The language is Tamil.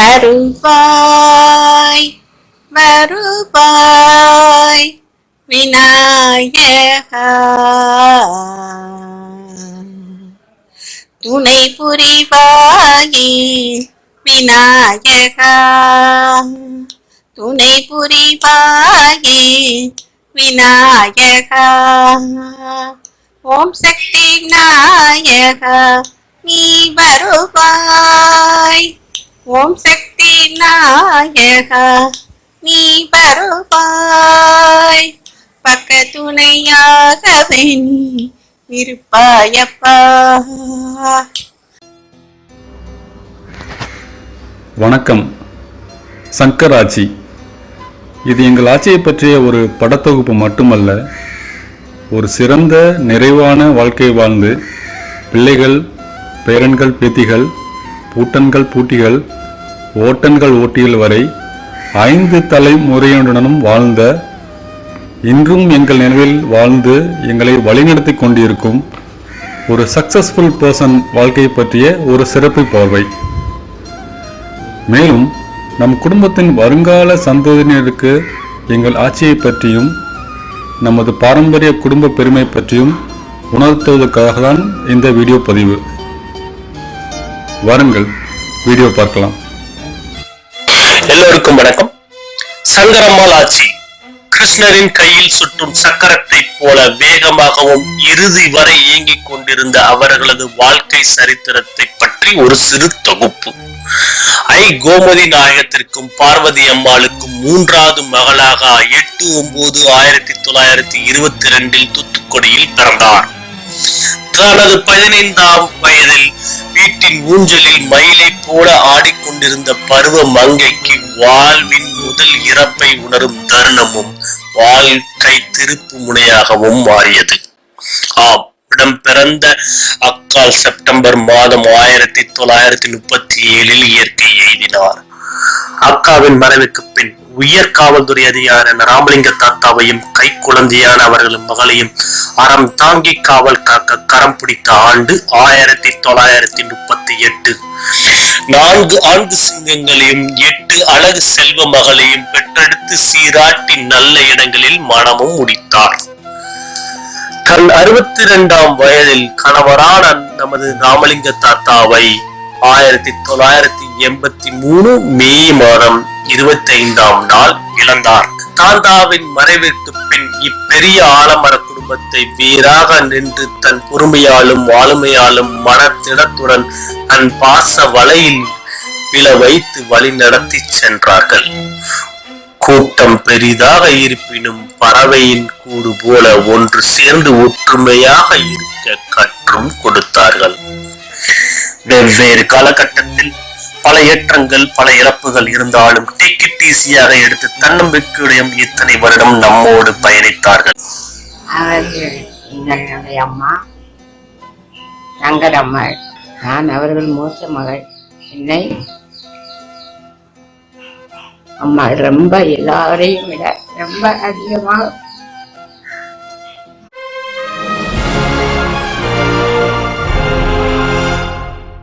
வருவாய் வருவாய் விநாயகா, துணை புரிவாயே விநாயகா, துணை புரிவாயே விநாயகா. ஓம் சக்தி விநாயகா நீ வருவாய், ஓம் சக்தி விநாயகா நீ வருவாய், பக்க துணையாகவே நீ இருப்பாயப்பா. வணக்கம். சங்கர் ஆட்சி. இது எங்கள் ஆட்சியை பற்றிய ஒரு படத்தொகுப்பு மட்டுமல்ல, ஒரு சிறந்த நிறைவான வாழ்க்கை வாழ்ந்து பிள்ளைகள், பேரன்கள், பேத்திகள், பூட்டன்கள், பூட்டிகள், ஓட்டன்கள், ஓட்டிகள் வரை 5 தலைமுறையுடனும் வாழ்ந்த, இன்றும் எங்கள் நினைவில் வாழ்ந்து எங்களை வழிநடத்தி கொண்டிருக்கும் ஒரு சக்சஸ்ஃபுல் பர்சன் வாழ்க்கையை பற்றிய ஒரு சிறப்பு பார்வை. மேலும் நம் குடும்பத்தின் வருங்கால சந்ததியினருக்கு எங்கள் ஆட்சியை பற்றியும் நமது பாரம்பரிய குடும்ப பெருமை பற்றியும் உணர்த்துவதற்காக தான் இந்த வீடியோ பதிவு. வாருங்கள், வீடியோ பார்க்கலாம். எல்லோருக்கும் வணக்கம். சங்கரம்மாள் ஆட்சி கிருஷ்ணரின் கையில் சுற்றும் சக்கரத்தை போல வேகமாகவும் இறுதி வரை இயங்கிக் கொண்டிருந்த அவர்களது வாழ்க்கை சரித்திரத்தை பற்றி ஒரு சிறு தொகுப்பு. கோமதி நாயகத்திற்கும் பார்வதி அம்மாளுக்கும் 3வது மகளாக 8/9/1922 தூத்துக்குடியில் பிறந்தார். தனது 15ஆம் வயதில் வீட்டின் ஊஞ்சலில் மயிலை போல ஆடிக்கொண்டிருந்த பருவ மங்கைக்கு வாழ்வின் முதல் இறப்பை உணரும் தருணமும் வாழ்க்கை திருப்பு முனையாகவும் மாறியது. இடம் பிறந்த அக்கால் செப்டம்பர் மாதம் 1937 இயற்கை எய்தினார். அக்காவின் மறைவுக்கு பின் உயர் காவல்துறை அதிகாரியான ராமலிங்க தாத்தாவையும் கை குழந்தையான அவர்களின் மகளையும் அறம் தாங்கி காவல் காக்க கரம் பிடித்த ஆண்டு 1938. 4 ஆண் சிங்கங்களையும் 8 அழகு செல்வ மகளையும் பெற்றெடுத்து சீராட்டி நல்ல இடங்களில் மணமும் முடித்தார். தன் 62ஆம் வயதில் கணவரான நமது ராமலிங்க தாத்தாவை 1983 மே மாதம் 25ஆம் நாள் இழந்தார். தாத்தாவின் மறைவிற்கு பின் இப்பெரிய ஆலமர குடும்பத்தை வேறாக நின்று தன் பொறுமையாலும் ஆளுமையாலும் மனத்திடத்துடன் தன் பாச வலையில் விழ வைத்து வழி நடத்தி சென்றார்கள். கூட்டம் பெரிதாக இருப்பினும் பறவையின் கூடு போல ஒன்று சேர்ந்து ஒற்றுமையாக இருக்க கற்றும் கொடுத்தார்கள். வெவ்வேறு காலகட்டத்தில் பல ஏற்றங்கள், பல இறப்புகள் இருந்தாலும் டேக் இட் ஈஸியாக எடுத்து தன்னம்பிக்கையுடன் இத்தனை வருடம் நம்மோடு பயணித்தார்கள். எங்களுடைய அம்மா சங்கரம்மாள். நான் அவர்கள் மூத்த மகள். என்னை அம்மா ரொம்ப எல்லாரையும் விட ரொம்ப அதிகமாக